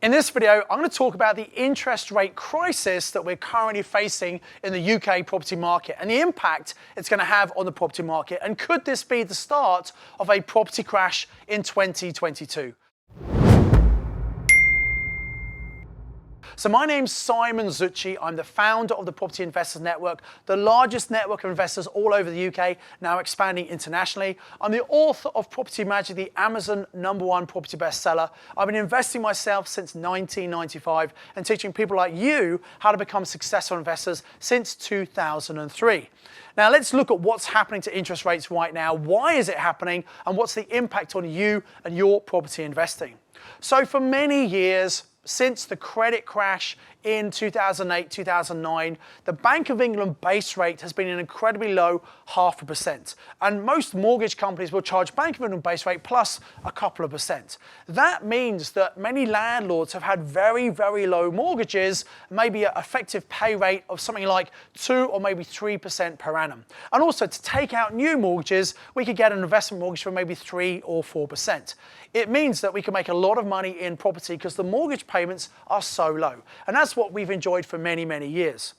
In this video, I'm going to talk about the interest rate crisis that we're currently facing in the UK property market and the impact it's going to have on the property market. And could this be the start of a property crash in 2022? So my name's Simon Zutshi. I'm the founder of the Property Investors Network, the largest network of investors all over the UK, now expanding internationally. I'm the author of Property Magic, the Amazon #1 property bestseller. I've been investing myself since 1995 and teaching people like you how to become successful investors since 2003. Now let's look at what's happening to interest rates right now. Why is it happening? And what's the impact on you and your property investing? So for many years, since the credit crash in 2008, 2009, the Bank of England base rate has been an incredibly low 0.5%. And most mortgage companies will charge Bank of England base rate plus a couple of percent. That means that many landlords have had very, very low mortgages, maybe an effective pay rate of something like 2 or maybe 3% per annum. And also to take out new mortgages, we could get an investment mortgage for maybe 3 or 4%. It means that we can make a lot of money in property because the mortgage payments are so low. And that's what we've enjoyed for many, many years.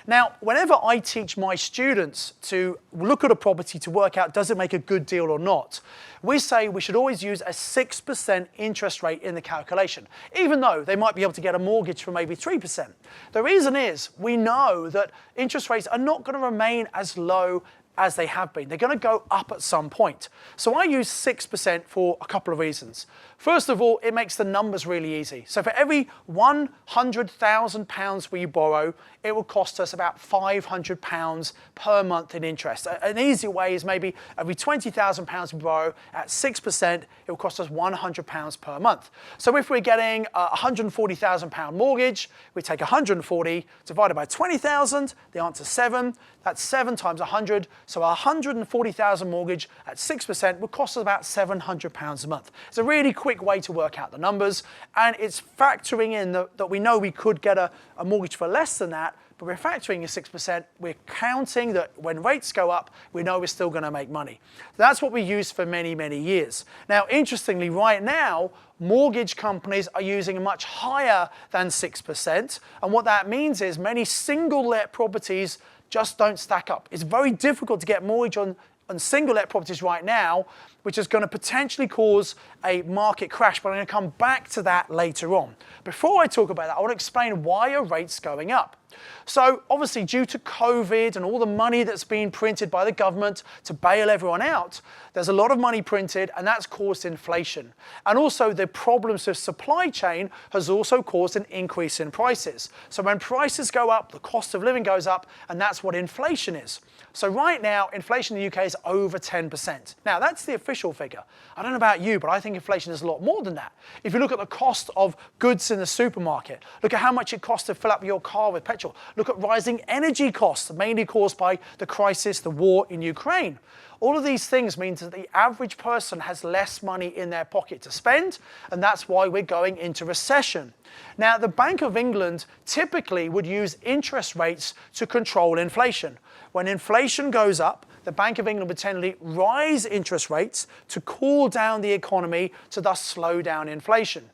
Now, whenever I teach my students to look at a property to work out does it make a good deal or not, we say we should always use a 6% interest rate in the calculation, even though they might be able to get a mortgage for maybe 3%. The reason is we know that interest rates are not going to remain as low as they have been. They're going to go up at some point. So I use 6% for a couple of reasons. First of all, it makes the numbers really easy. So for every £100,000 we borrow, it will cost us about £500 per month in interest. An easy way is maybe every £20,000 we borrow at 6%, it will cost us £100 per month. So if we're getting a £140,000 mortgage, we take 140 divided by 20,000, the answer is 7. That's 7 times 100. So a £140,000 mortgage at 6% would cost us about £700 a month. It's a really quick way to work out the numbers, and it's factoring in that we know we could get a mortgage for less than that, but we're factoring in 6%. We're counting that when rates go up, we know we're still going to make money. That's what we used for many, many years. Now, interestingly, right now, mortgage companies are using much higher than 6%, and what that means is many single-let properties just don't stack up. It's very difficult to get mortgage on single-let properties right now, which is going to potentially cause a market crash, but I'm going to come back to that later on. Before I talk about that, I want to explain why are rates going up. So obviously due to COVID and all the money that's been printed by the government to bail everyone out, there's a lot of money printed and that's caused inflation. And also the problems with supply chain has also caused an increase in prices. So when prices go up, the cost of living goes up, and that's what inflation is. So right now, inflation in the UK is over 10%. Now that's the official figure. I don't know about you, but I think inflation is a lot more than that. If you look at the cost of goods in the supermarket, look at how much it costs to fill up your car with petrol. Look at rising energy costs, mainly caused by the crisis, the war in Ukraine. All of these things mean that the average person has less money in their pocket to spend, and that's why we're going into recession. Now, the Bank of England typically would use interest rates to control inflation. When inflation goes up, the Bank of England would tend to rise interest rates to cool down the economy to thus slow down inflation.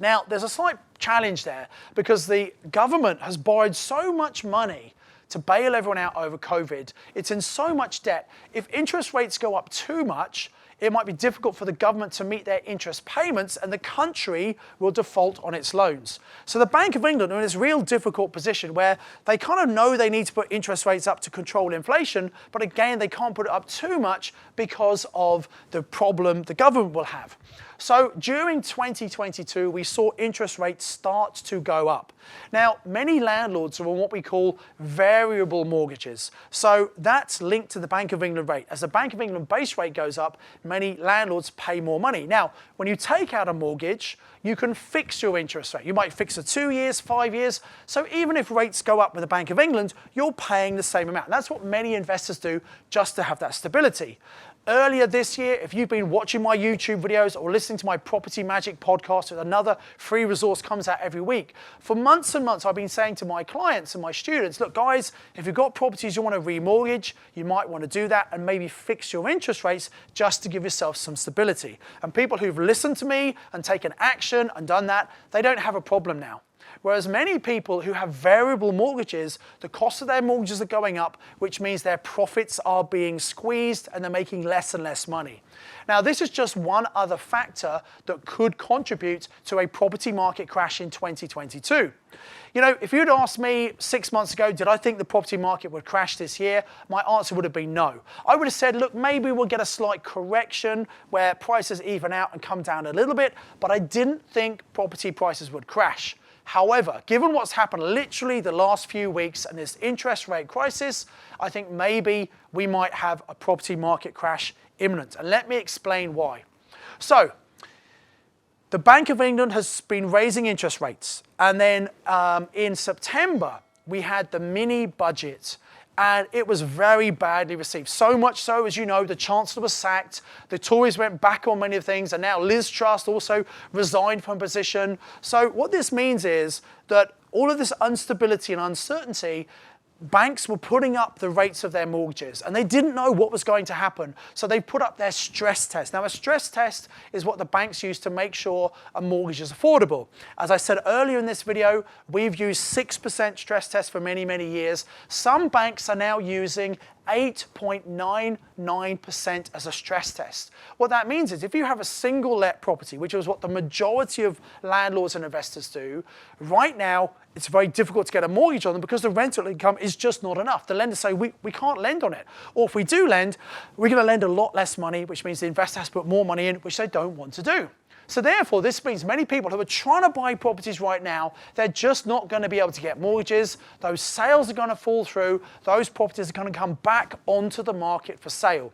Now, there's a slight challenge there because the government has borrowed so much money to bail everyone out over COVID. It's in so much debt. If interest rates go up too much, it might be difficult for the government to meet their interest payments and the country will default on its loans. So the Bank of England are in this real difficult position where they kind of know they need to put interest rates up to control inflation, but again, they can't put it up too much because of the problem the government will have. So during 2022, we saw interest rates start to go up. Now, many landlords are on what we call variable mortgages. So that's linked to the Bank of England rate. As the Bank of England base rate goes up, many landlords pay more money. Now, when you take out a mortgage, you can fix your interest rate. You might fix it 2 years, 5 years. So even if rates go up with the Bank of England, you're paying the same amount. That's what many investors do just to have that stability. Earlier this year, if you've been watching my YouTube videos or listening to my Property Magic podcast, with another free resource comes out every week, for months and months I've been saying to my clients and my students, look guys, if you've got properties you want to remortgage, you might want to do that and maybe fix your interest rates just to give yourself some stability. And people who've listened to me and taken action and done that, they don't have a problem now. Whereas many people who have variable mortgages, the cost of their mortgages are going up, which means their profits are being squeezed and they're making less and less money. Now, this is just one other factor that could contribute to a property market crash in 2022. You know, if you'd asked me 6 months ago, did I think the property market would crash this year? My answer would have been no. I would have said, look, maybe we'll get a slight correction where prices even out and come down a little bit, but I didn't think property prices would crash. However, given what's happened literally the last few weeks and this interest rate crisis, I think maybe we might have a property market crash imminent. And let me explain why. So, the Bank of England has been raising interest rates. And then in September, we had the mini budget. And it was very badly received. So much so, as you know, the Chancellor was sacked, the Tories went back on many of things, and now Liz Truss also resigned from position. So what this means is that all of this instability and uncertainty, banks were putting up the rates of their mortgages and they didn't know what was going to happen. So they put up their stress test. Now, a stress test is what the banks use to make sure a mortgage is affordable. As I said earlier in this video, we've used 6% stress test for many, many years. Some banks are now using 8.99% as a stress test. What that means is if you have a single let property, which is what the majority of landlords and investors do, right now it's very difficult to get a mortgage on them because the rental income is just not enough. The lenders say we can't lend on it. Or if we do lend, we're going to lend a lot less money, which means the investor has to put more money in, which they don't want to do. So therefore, this means many people who are trying to buy properties right now, they're just not going to be able to get mortgages. Those sales are going to fall through. Those properties are going to come back onto the market for sale.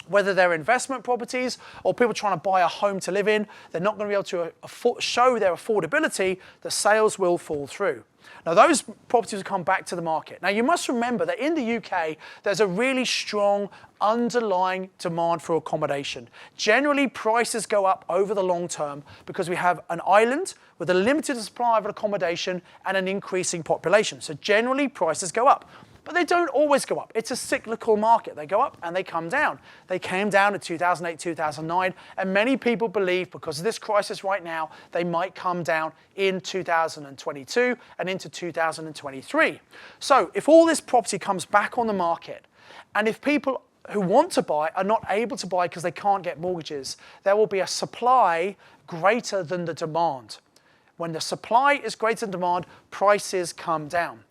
Whether they're investment properties or people trying to buy a home to live in, they're not going to be able to show their affordability. The sales will fall through. Now, those properties will come back to the market. Now, you must remember that in the UK, there's a really strong underlying demand for accommodation. Generally, prices go up over the long term because we have an island with a limited supply of accommodation and an increasing population. So generally, prices go up. But they don't always go up. It's a cyclical market. They go up and they come down. They came down in 2008, 2009, and many people believe because of this crisis right now, they might come down in 2022 and into 2023. So if all this property comes back on the market, and if people who want to buy are not able to buy because they can't get mortgages, there will be a supply greater than the demand. When the supply is greater than demand, prices come down.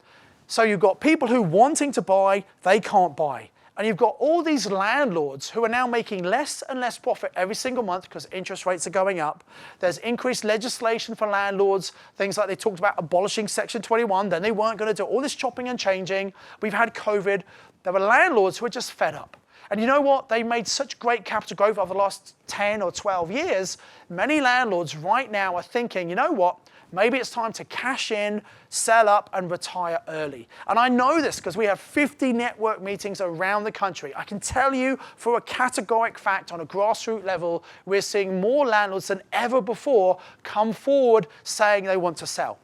So you've got people who wanting to buy, they can't buy. And you've got all these landlords who are now making less and less profit every single month because interest rates are going up. There's increased legislation for landlords, things like they talked about abolishing Section 21, then they weren't going to do all this chopping and changing. We've had COVID. There were landlords who were just fed up. And you know what? They made such great capital growth over the last 10 or 12 years. Many landlords right now are thinking, you know what? Maybe it's time to cash in, sell up, and retire early. And I know this because we have 50 network meetings around the country. I can tell you for a categoric fact on a grassroots level, we're seeing more landlords than ever before come forward saying they want to sell.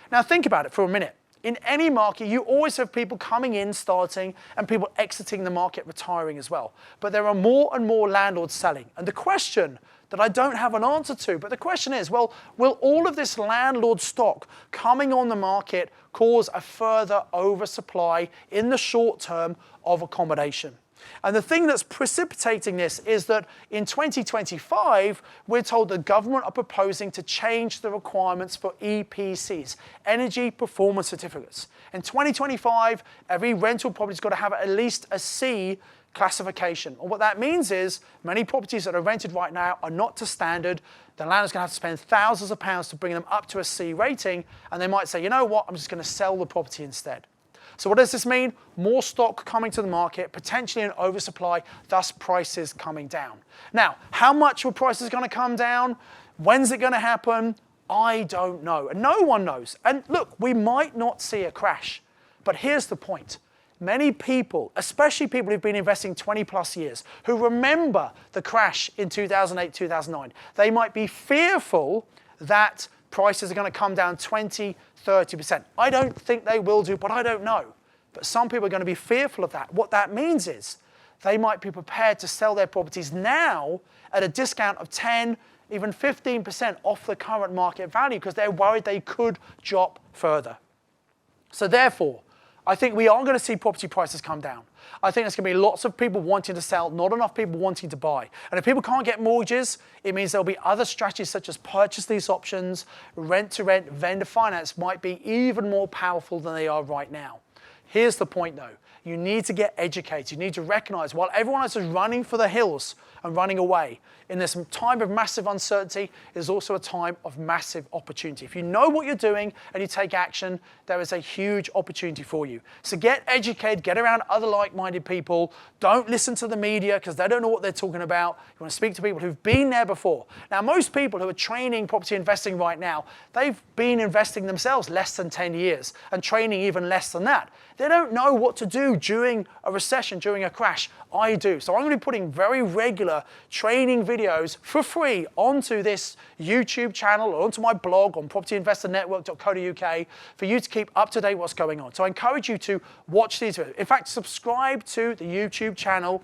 Now think about it for a minute. In any market, you always have people coming in, starting, and people exiting the market, retiring as well. But there are more and more landlords selling. And the question that I don't have an answer to, but the question is, well, will all of this landlord stock coming on the market cause a further oversupply in the short term of accommodation? And the thing that's precipitating this is that in 2025, we're told the government are proposing to change the requirements for EPCs, Energy Performance Certificates. In 2025, every rental property's got to have at least a C classification. And what that means is many properties that are rented right now are not to standard. The landlord's going to have to spend thousands of pounds to bring them up to a C rating, and they might say, you know what, I'm just going to sell the property instead. So what does this mean? More stock coming to the market, potentially an oversupply, thus prices coming down. Now, how much will prices going to come down? When's it going to happen? I don't know, and no one knows. And look, we might not see a crash, but here's the point. many people, especially people who've been investing 20 plus years, who remember the crash in 2008, 2009, they might be fearful that prices are going to come down 20, 30%. I don't think they will do, but I don't know. But some people are going to be fearful of that. What that means is they might be prepared to sell their properties now at a discount of 10, even 15% off the current market value because they're worried they could drop further. So therefore, I think we are going to see property prices come down. I think there's going to be lots of people wanting to sell, not enough people wanting to buy. And if people can't get mortgages, it means there'll be other strategies such as purchase lease options, rent-to-rent, vendor finance might be even more powerful than they are right now. Here's the point though. You need to get educated. You need to recognize while everyone else is running for the hills and running away, in this time of massive uncertainty is also a time of massive opportunity. If you know what you're doing and you take action, there is a huge opportunity for you. So get educated, get around other like-minded people. Don't listen to the media because they don't know what they're talking about. You want to speak to people who've been there before. Now, most people who are training property investing right now, they've been investing themselves less than 10 years and training even less than that. They don't know what to do during a recession, during a crash. I do. So I'm going to be putting very regular training videos for free onto this YouTube channel or onto my blog on propertyinvestornetwork.co.uk for you to keep up to date what's going on. So I encourage you to watch these videos. In fact, subscribe to the YouTube channel.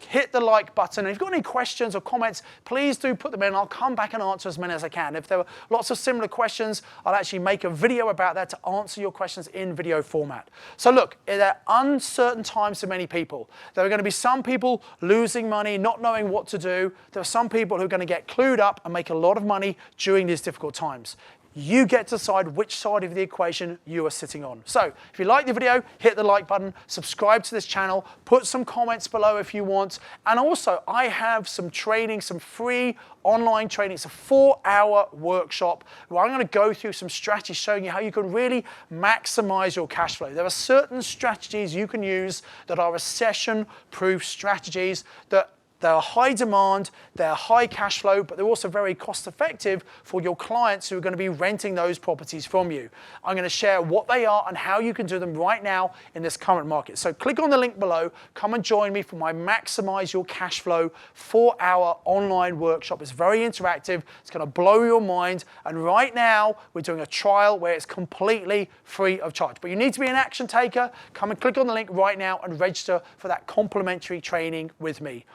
Hit the like button. And if you've got any questions or comments, please do put them in. I'll come back and answer as many as I can. If there are lots of similar questions, I'll actually make a video about that to answer your questions in video format. So look, there are uncertain times for many people. There are going to be some people losing money, not knowing what to do. There are some people who are going to get clued up and make a lot of money during these difficult times. You get to decide which side of the equation you are sitting on. So if you like the video, hit the like button, subscribe to this channel, put some comments below if you want. And also, I have some training, some free online training. It's a 4-hour workshop where I'm going to go through some strategies showing you how you can really maximize your cash flow. There are certain strategies you can use that are recession-proof strategies that they're high demand, they're high cash flow, but they're also very cost effective for your clients who are going to be renting those properties from you. I'm going to share what they are and how you can do them right now in this current market. So click on the link below, come and join me for my Maximize Your Cash Flow 4-hour online workshop. It's very interactive, it's going to blow your mind, and right now we're doing a trial where it's completely free of charge. But you need to be an action taker. Come and click on the link right now and register for that complimentary training with me.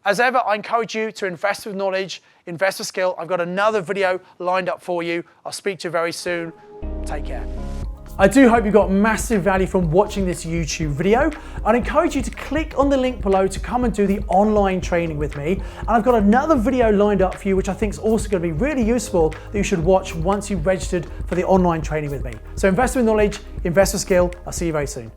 As ever, I encourage you to invest with knowledge, invest with skill. I've got another video lined up for you. I'll speak to you very soon. Take care. I do hope you got massive value from watching this YouTube video. I'd encourage you to click on the link below to come and do the online training with me. And I've got another video lined up for you, which I think is also going to be really useful that you should watch once you've registered for the online training with me. So invest with knowledge, invest with skill. I'll see you very soon.